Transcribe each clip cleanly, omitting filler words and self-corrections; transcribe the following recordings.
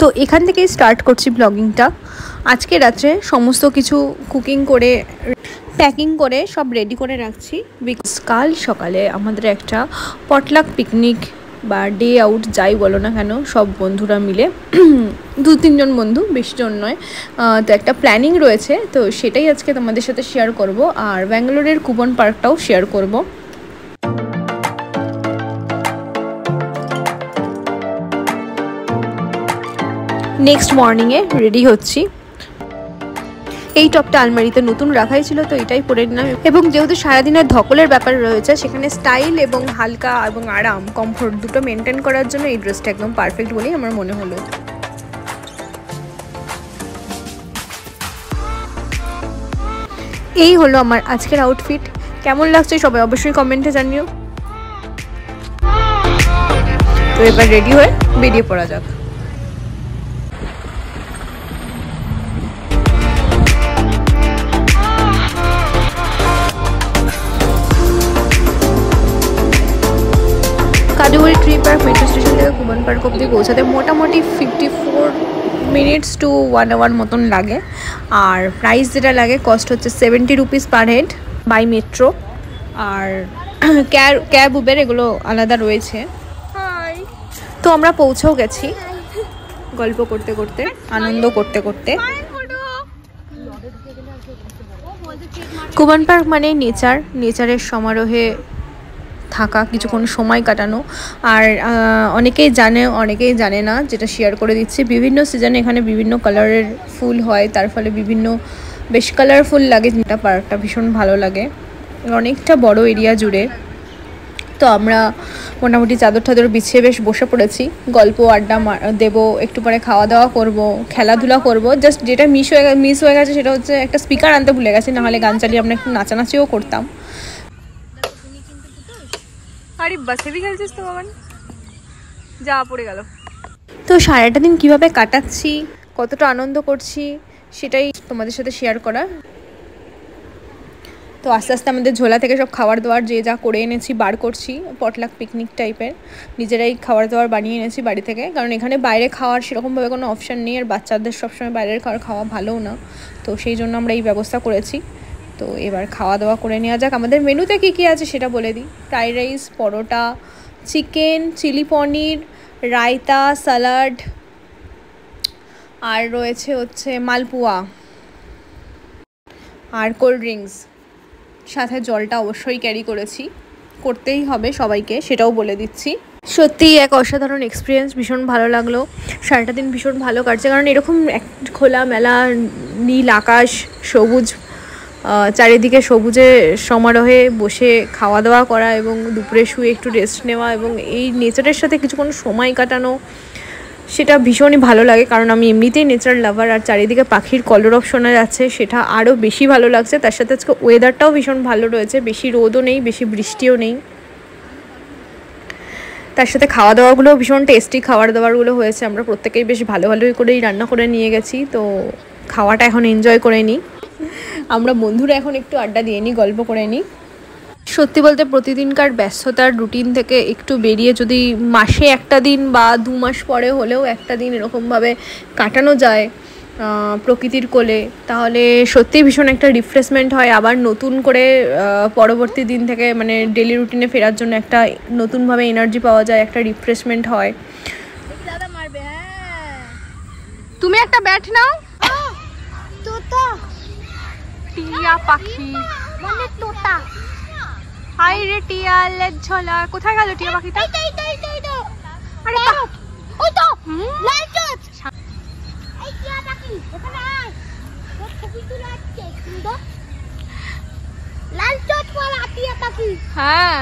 তো এখান থেকেই স্টার্ট করছি ব্লগিংটা। আজকে রাত্রে সমস্ত কিছু কুকিং করে প্যাকিং করে সব রেডি করে রাখছি, বিকজ কাল সকালে আমাদের একটা পটলাক পিকনিক বা ডে আউট যাই বলো না কেন, সব বন্ধুরা মিলে 2-3 জন বন্ধু, বেশি জন নয়, তো একটা প্ল্যানিং রয়েছে। তো সেটাই আজকে তোমাদের সাথে শেয়ার করব, আর ব্যাঙ্গালোরের কুবন পার্কটাও শেয়ার করব। নেক্সট মর্নিংয়ে রেডি হচ্ছি। এই টপটা আলমারিতে নতুন রাখাই ছিল, তো এটাই পরে নিলাম। এবং যেহেতু সারাদিনের ধকলের ব্যাপার রয়েছে, সেখানে স্টাইল এবং হালকা এবং আরাম, কমফোর্ট দুটো মেনটেন করার জন্য এই ড্রেসটা একদম পারফেক্ট বলেই আমার মনে হলো। এই হলো আমার আজকের আউটফিট। কেমন লাগছে সবাই অবশ্যই কমেন্টে জানিও। তো এবার রেডি হয়ে বেরিয়ে পড়া যাক। কাদুগুড়ি ট্রি পার্ক মেট্রো স্টেশন থেকে কুবন পার্ক অব্দি পৌঁছাতে মোটামুটি 54 মিনিটস টু 1 আওয়ার মতন লাগে। আর প্রাইস যেটা লাগে, কস্ট হচ্ছে 70 rupees per head by metro. আর ক্যাব উবের এগুলো আলাদা রয়েছে। তো আমরা পৌঁছেও গেছি, গল্প করতে করতে, আনন্দ করতে করতে। কুবন পার্ক মানে নেচারের সমারোহে থাকা, কিছুক্ষণ সময় কাটানো। আর অনেকেই জানে, অনেকেই জানে না, যেটা শেয়ার করে দিচ্ছি। বিভিন্ন সিজনে এখানে বিভিন্ন কালারের ফুল হয়, তার ফলে বেশ কালারফুল লাগে। যেটা পার্কটা ভীষণ ভালো লাগে, অনেকটা বড় এরিয়া জুড়ে। তো আমরা মোটামুটি চাদর টাদর বিছিয়ে বেশ বসে পড়েছি, গল্প আড্ডা দেবো, একটু পরে খাওয়া দাওয়া করব, খেলাধুলা করব। জাস্ট যেটা মিস হয়ে গেছে সেটা হচ্ছে একটা স্পিকার আনতে ভুলে গেছি, নাহলে গান চালিয়ে আমরা একটু নাচানাচিও করতাম। আরে বাসে বি খেলছিস তো বাবান, যা পড়ে গেল। তো সারাটা দিন কিভাবে কাটাচ্ছি, কতটা আনন্দ করছি, সেটাই তোমাদের সাথে শেয়ার করা। তো আস্তে আস্তে আমাদের ঝোলা থেকে সব খাবার দাবার যে যা করে এনেছি বার করছি। পটলাক পিকনিক টাইপের নিজেরাই খাবার দাবার বানিয়ে এনেছি বাড়ি থেকে, কারণ এখানে বাইরে খাওয়ার সেরকমভাবে কোনো অপশান নেই, আর বাচ্চাদের সবসময় বাইরের খাওয়া ভালোও না। তো সেই জন্য আমরা এই ব্যবস্থা করেছি। তো এবার খাওয়া দাওয়া করে নেওয়া যাক। আমাদের মেনুতে কী কী আছে সেটা বলে দিই। ফ্রাইড রাইস, পরোটা, চিকেন, চিলি পনির, রায়তা, স্যালাড, আর রয়েছে হচ্ছে মালপোয়া আর কোল্ড ড্রিঙ্কস। সাথে জলটা অবশ্যই ক্যারি করেছি, করতেই হবে সবাইকে, সেটাও বলে দিচ্ছি। সত্যিই এক অসাধারণ এক্সপিরিয়েন্স, ভীষণ ভালো লাগলো। সারাটা দিন ভীষণ ভালো কাটছে, কারণ এরকম এক খোলা মেলা নীল আকাশ, সবুজ, চারিদিকে সবুজে সমারোহে বসে খাওয়া দাওয়া করা এবং দুপুরে শুয়ে একটু রেস্ট নেওয়া এবং এই নেচারের সাথে কিছুক্ষণ সময় কাটানো, সেটা ভীষণই ভালো লাগে। কারণ আমি এমনিতেই নেচার লাভার, আর চারিদিকে পাখির কলরব শোনা যাচ্ছে, সেটা আরও বেশি ভালো লাগছে। তার সাথে আজকে ওয়েদারটাও ভীষণ ভালো রয়েছে, বেশি রোদও নেই, বেশি বৃষ্টিও নেই। তার সাথে খাওয়া দাওয়াগুলোও ভীষণ টেস্টি খাবার দাবারগুলো হয়েছে। আমরা প্রত্যেকেই বেশ ভালোই করেই রান্না করে নিয়ে গেছি। তো খাওয়াটা এখন এনজয় করে নিই। আমরা বন্ধুরা এখন একটু আড্ডা দিয়ে নিই, গল্প করে নিই। সত্যি বলতে প্রতিদিনকার ব্যস্ততার রুটিন থেকে একটু বেরিয়ে যদি মাসে একটা দিন বা 2 মাস পরে হলেও একটা দিন এরকমভাবে কাটানো যায় প্রকৃতির কোলে, তাহলে সত্যিই ভীষণ একটা রিফ্রেশমেন্ট হয়। আবার নতুন করে পরবর্তী দিন থেকে মানে ডেলি রুটিনে ফেরার জন্য একটা নতুনভাবে এনার্জি পাওয়া যায়, একটা রিফ্রেশমেন্ট হয়। তুমি একটা ব্যাট নাও। টিয়া পাখি মানে তোতা, হাই রে টিয়া লেজ ঝোলা। কোথায় গেল টিয়া পাখিটা? আরে ওই তো লাল চোচ, এই টিয়া পাখি ওখানে আয়, তোর ছবি তুলে আছে সুন্দর লাল চোচ পরা টিয়া পাখি। হ্যাঁ,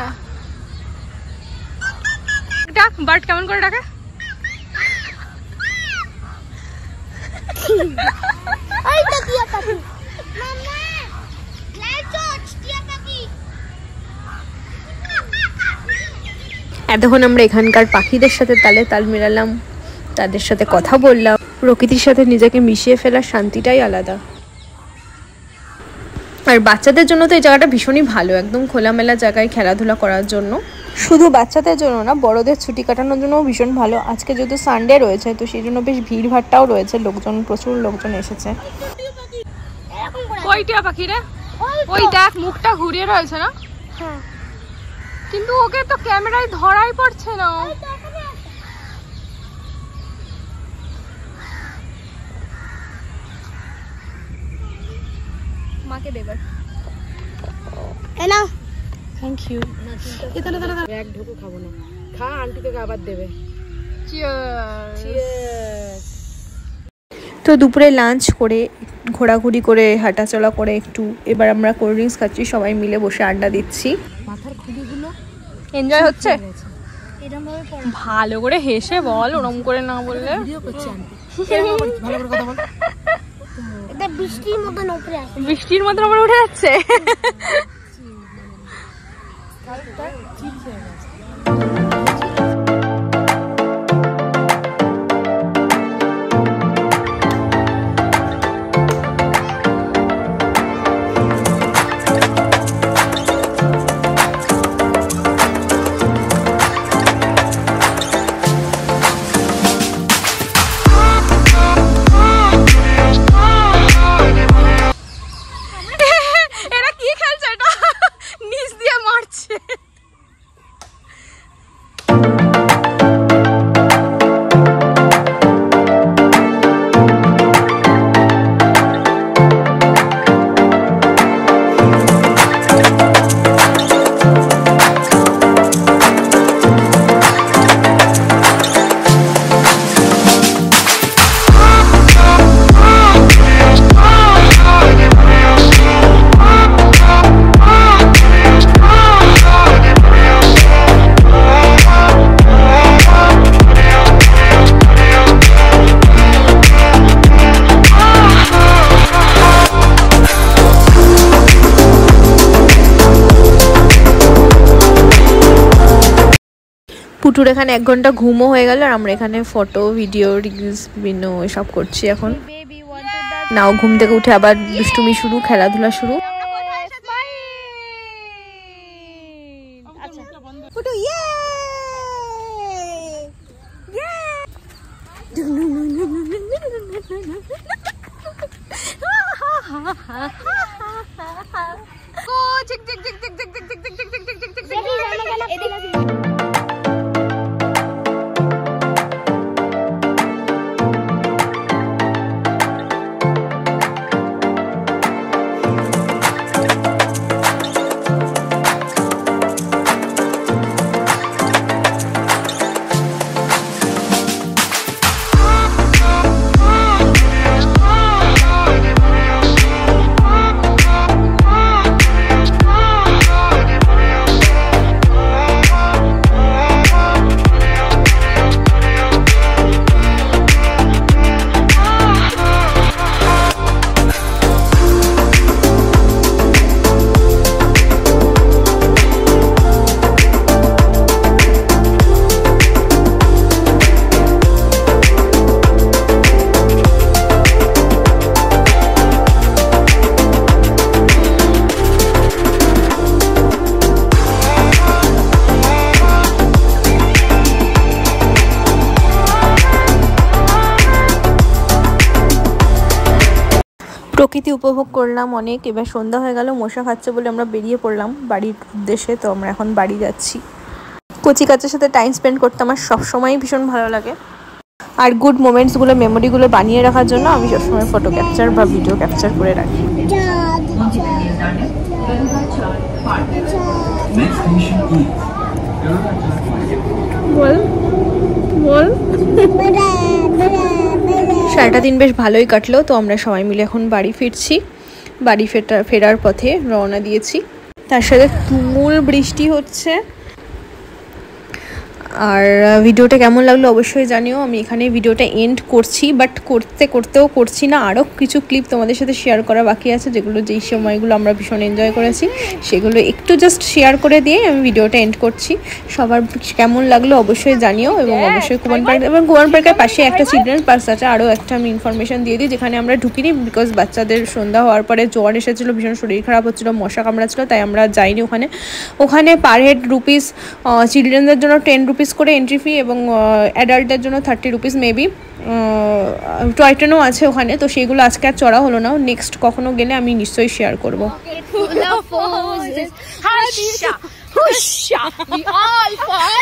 ডাক বার্ড কেমন করে ডাকে? এই তো টিয়া পাখি, মাম্মা লাল চোচ টিয়া পাখি। এতক্ষণ আমরা এখানকার পাখিদের সাথে তালে তাল মেলালাম, তাদের সাথে কথা বললাম। প্রকৃতির সাথে নিজেকে মিশিয়ে ফেলার শান্তিটাই আলাদা। আর বাচ্চাদের জন্য তো এই জায়গাটা ভীষণই ভালো, একদম খোলামেলা জায়গায় খেলাধুলা করার জন্য শুধু বাচ্চাদের জন্য না, বড়দের ছুটি কাটানোর জন্য ভীষণ ভালো। আজকে যেহেতু সানডে রয়েছে, তো সেই জন্য বেশ ভিড়ভাড়টাও রয়েছে, লোকজন, প্রচুর লোকজন এসেছে। ওই টিয়া পাখি রে, ওই দেখ মুখটা ঘুরিয়ে রয়েছে না, কিন্তু ওকে তো ক্যামেরায় ধরাই পড়ছে না। মাকে দেবার এনা, থ্যাংক ইউ। এক ঢুকু খাবো না, খা, আন্টিকে আবার দেবে। তো দুপুরে লাঞ্চ করে, ঘোরাঘুরি করে, হাঁটাচলা করে একটু, এবার আমরা কোল্ড ড্রিঙ্কস খাচ্ছি, সবাই মিলে বসে আড্ডা দিচ্ছি। মাথার খুলিগুলো এনজয় হচ্ছে। ভালো করে হেসে বল, ওরম করে না বললে। বৃষ্টির মতন উপরে উঠে যাচ্ছে। পুটুর এখানে 1 ঘন্টা ঘুমও হয়ে গেল, আর আমরা এখানে ফটো, ভিডিও, রিলস বিভিন্ন এসব করছি। এখন নাও ঘুম থেকে উঠে আবার দুষ্টুমি শুরু, খেলাধুলা শুরু। প্রকৃতি উপভোগ করলাম অনেক। এবার সন্ধ্যা হয়ে গেল, মশা খাচ্ছে বলে আমরা বেরিয়ে পড়লাম বাড়ির উদ্দেশ্যে। তো আমরা এখন বাড়ি যাচ্ছি। কচি কাচের সাথে টাইম স্পেন্ড করতে আমার সবসময়ই ভীষণ ভালো লাগে, আর গুড মোমেন্টসগুলো, মেমোরিগুলো বানিয়ে রাখার জন্য আমি সবসময় ফটো ক্যাপচার বা ভিডিও ক্যাপচার করে রাখি। বল বল। সারাটা দিন বেশ ভালোই কাটলো। তো আমরা সবাই মিলে এখন বাড়ি ফিরছি। বাড়ি ফেরার পথে রওনা দিয়েছি। তার সাথে তুমুল বৃষ্টি হচ্ছে, আর ভিডিওটা কেমন লাগলো অবশ্যই জানিও। আমি এখানে ভিডিওটা এন্ড করছি, বাট করতেও করছি না, আরও কিছু ক্লিপ তোমাদের সাথে শেয়ার করা বাকি আছে, যেই সময়গুলো আমরা ভীষণ এনজয় করেছি সেগুলো একটু জাস্ট শেয়ার করে দিয়ে আমি ভিডিওটা এন্ড করছি। সবার কেমন লাগলো অবশ্যই জানিও, এবং অবশ্যই কুমার পার্ক, এবং কুমার পার্কের পাশে একটা চিলড্রেন্স পার্ক আছে। আরও একটা আমি ইনফরমেশন দিয়ে দিই, যেখানে আমরা ঢুকিনি বিকজ বাচ্চাদের সন্ধ্যা হওয়ার পরে জ্বর এসেছিলো, ভীষণ শরীর খারাপ হচ্ছিলো, মশা কামড়াচ্ছিলো, তাই আমরা যাইনি ওখানে পার হেড রুপিস, চিলড্রেনদের জন্য 10 রুপিস করে এন্ট্রি ফি, এবং অ্যাডাল্টদের জন্য 30 রুপিস মেবি। টয় ট্রেনও আছে ওখানে, তো সেগুলো আজকে আর চড়া হলো না, নেক্সট কখনো গেলে আমি নিশ্চয়ই শেয়ার করবো। We all fall